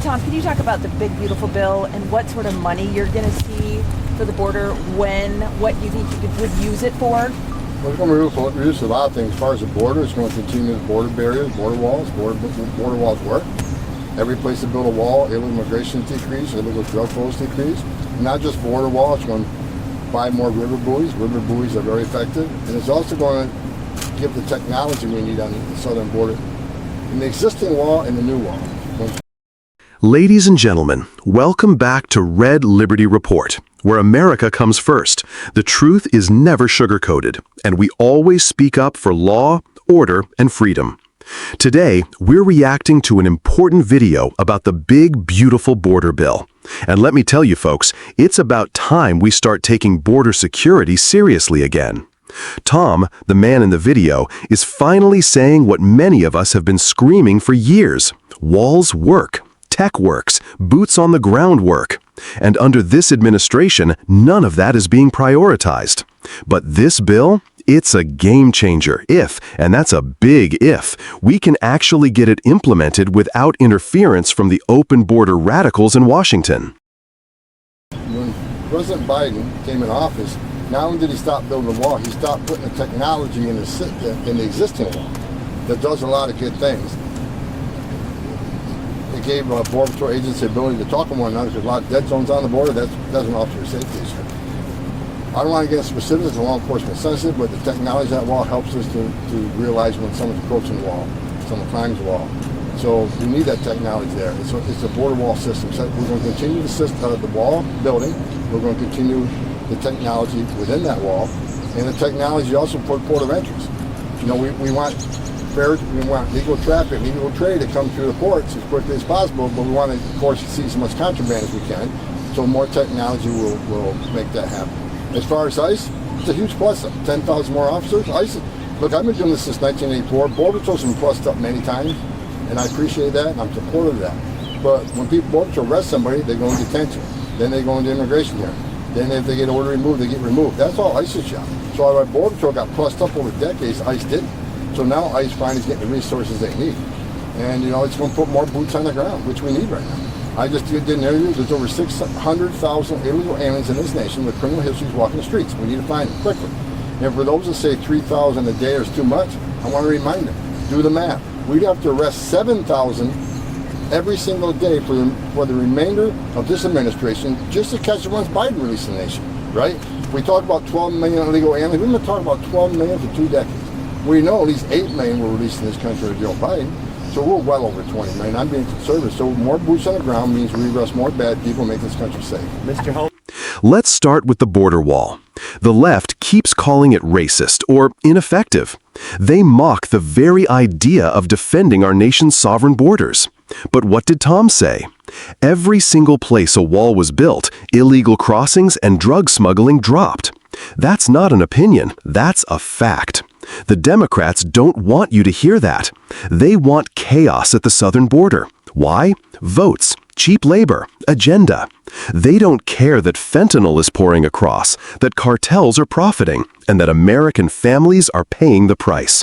Tom, can you talk about the big, beautiful bill and what sort of money you're going to see for the border, when, what you think you would use it for? Well, it's going to reduce a lot of things. As far as the border, it's going to continue the border barriers, border walls. Border walls work. Every place to build a wall, illegal immigration decrease, illegal drug flows decrease. Not just border walls, it's going to buy more river buoys. River buoys are very effective. And it's also going to give the technology we need on the southern border in the existing wall and the new wall. Ladies and gentlemen, welcome back to Red Liberty Report, where America comes first. The truth is never sugar-coated, and we always speak up for law, order, and freedom. Today, we're reacting to an important video about the big, beautiful border bill. And let me tell you folks, it's about time we start taking border security seriously again. Tom, the man in the video, is finally saying what many of us have been screaming for years. Walls work. Tech works, boots on the ground work. And under this administration, none of that is being prioritized. But this bill, it's a game changer if, and that's a big if, we can actually get it implemented without interference from the open border radicals in Washington. When President Biden came in office, not only did he stop building the wall, he stopped putting the technology in the existing wall that does a lot of good things. It gave Border Patrol agents the ability to talk to one another. There's a lot of dead zones on the border. That's an officer safety issue. I don't want to get into specifics, it's law enforcement sensitive, but the technology of that wall helps us to realize when someone's approaching the wall, someone climbs the wall. So we need that technology there. It's a border wall system. So we're going to continue the wall building. We're going to continue the technology within that wall, and the technology also for port of entries. You know, we want legal traffic, legal trade to come through the ports as quickly as possible, but we want to, of course, see as much contraband as we can. So more technology will make that happen. As far as ICE, it's a huge plus. 10,000 more officers. ICE, look, I've been doing this since 1984. Border Patrol's been plussed up many times, and I appreciate that, and I'm supportive of that. But when Border Patrol arrest somebody, they go in detention. Then they go into immigration hearing. Then if they get order removed, they get removed. That's all ICE's job. So our Border Patrol got plussed up over decades. ICE didn't. So now ICE finally is getting the resources they need. And, you know, it's going to put more boots on the ground, which we need right now. I just did an interview. There's over 600,000 illegal aliens in this nation with criminal histories walking the streets. We need to find them quickly. And for those that say 3,000 a day is too much, I want to remind them, do the math. We'd have to arrest 7,000 every single day for the remainder of this administration just to catch the ones Biden released in the nation, right? We talk about 12 million illegal aliens. We've been talking about 12 million for 2 decades. We know at least 8 million were released in this country under Joe Biden, so we're well over 20 million. I'm being conservative, so more boots on the ground means we arrest more bad people and make this country safe. Mr. Homan. Let's start with the border wall. The left keeps calling it racist or ineffective. They mock the very idea of defending our nation's sovereign borders. But what did Tom say? Every single place a wall was built, illegal crossings and drug smuggling dropped. That's not an opinion, that's a fact. The Democrats don't want you to hear that. They want chaos at the southern border. Why? Votes, cheap labor, agenda. They don't care that fentanyl is pouring across, that cartels are profiting, and that American families are paying the price.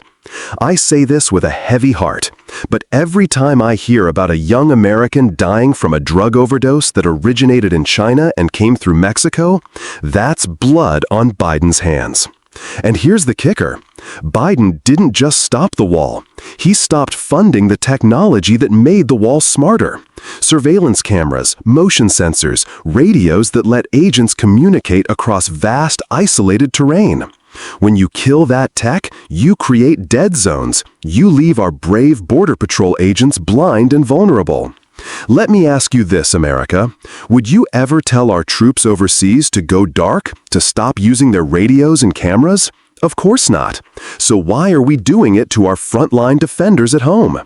I say this with a heavy heart, but every time I hear about a young American dying from a drug overdose that originated in China and came through Mexico, that's blood on Biden's hands. And here's the kicker. Biden didn't just stop the wall. He stopped funding the technology that made the wall smarter. Surveillance cameras, motion sensors, radios that let agents communicate across vast, isolated terrain. When you kill that tech, you create dead zones. You leave our brave Border Patrol agents blind and vulnerable. Let me ask you this, America. Would you ever tell our troops overseas to go dark, to stop using their radios and cameras? Of course not. So why are we doing it to our frontline defenders at home?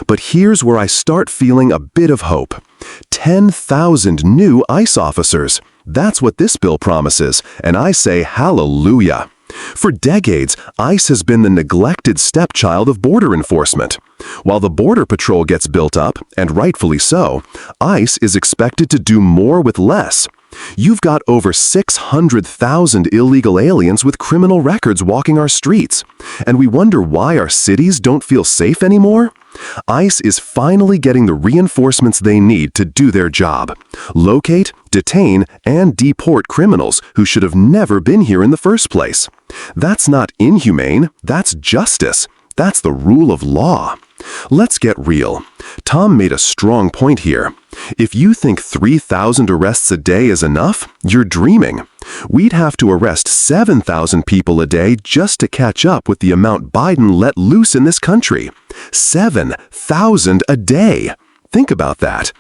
But here's where I start feeling a bit of hope. 10,000 new ICE officers. That's what this bill promises, and I say hallelujah. For decades, ICE has been the neglected stepchild of border enforcement. While the Border Patrol gets built up, and rightfully so, ICE is expected to do more with less. You've got over 600,000 illegal aliens with criminal records walking our streets. And we wonder why our cities don't feel safe anymore? ICE is finally getting the reinforcements they need to do their job. Locate, detain, and deport criminals who should have never been here in the first place. That's not inhumane, that's justice. That's the rule of law. Let's get real. Tom made a strong point here. If you think 3,000 arrests a day is enough, you're dreaming. We'd have to arrest 7,000 people a day just to catch up with the amount Biden let loose in this country. 7,000 a day. Think about that.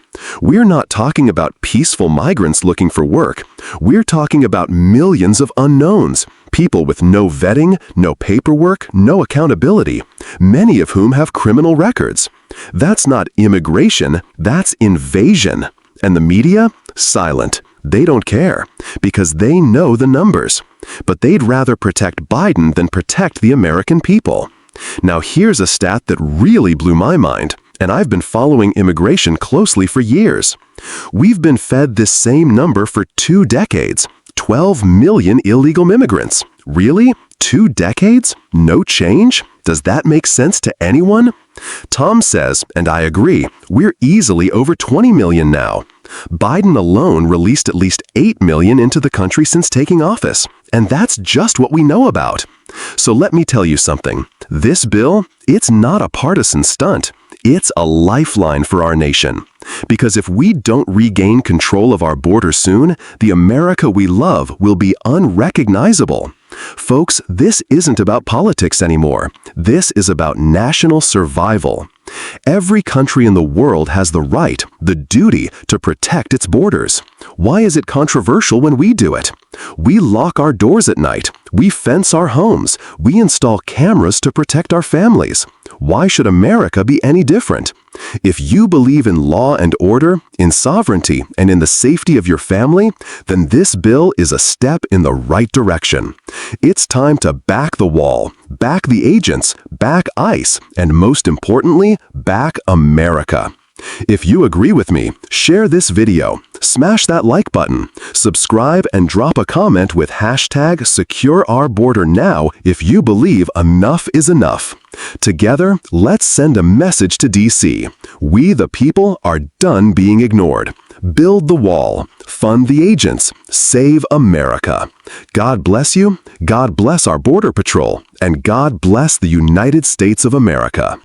We're not talking about peaceful migrants looking for work. We're talking about millions of unknowns, people with no vetting, no paperwork, no accountability, many of whom have criminal records. That's not immigration, that's invasion. And the media? Silent. They don't care, because they know the numbers. But they'd rather protect Biden than protect the American people. Now here's a stat that really blew my mind. And I've been following immigration closely for years. We've been fed this same number for 2 decades. 12 million illegal immigrants. Really? 2 decades? No change? Does that make sense to anyone? Tom says, and I agree, we're easily over 20 million now. Biden alone released at least 8 million into the country since taking office. And that's just what we know about. So let me tell you something. This bill, it's not a partisan stunt. It's a lifeline for our nation. Because if we don't regain control of our border soon, the America we love will be unrecognizable. Folks, this isn't about politics anymore. This is about national survival. Every country in the world has the right, the duty, to protect its borders. Why is it controversial when we do it? We lock our doors at night. We fence our homes. We install cameras to protect our families. Why should America be any different? If you believe in law and order, in sovereignty, and in the safety of your family, then this bill is a step in the right direction. It's time to back the wall, back the agents, back ICE, and most importantly, back America. If you agree with me, share this video, smash that like button, subscribe, and drop a comment with hashtag #SecureOurBorderNow if you believe enough is enough. Together, let's send a message to DC. We the people are done being ignored. Build the wall, fund the agents, save America. God bless you, God bless our Border Patrol, and God bless the United States of America.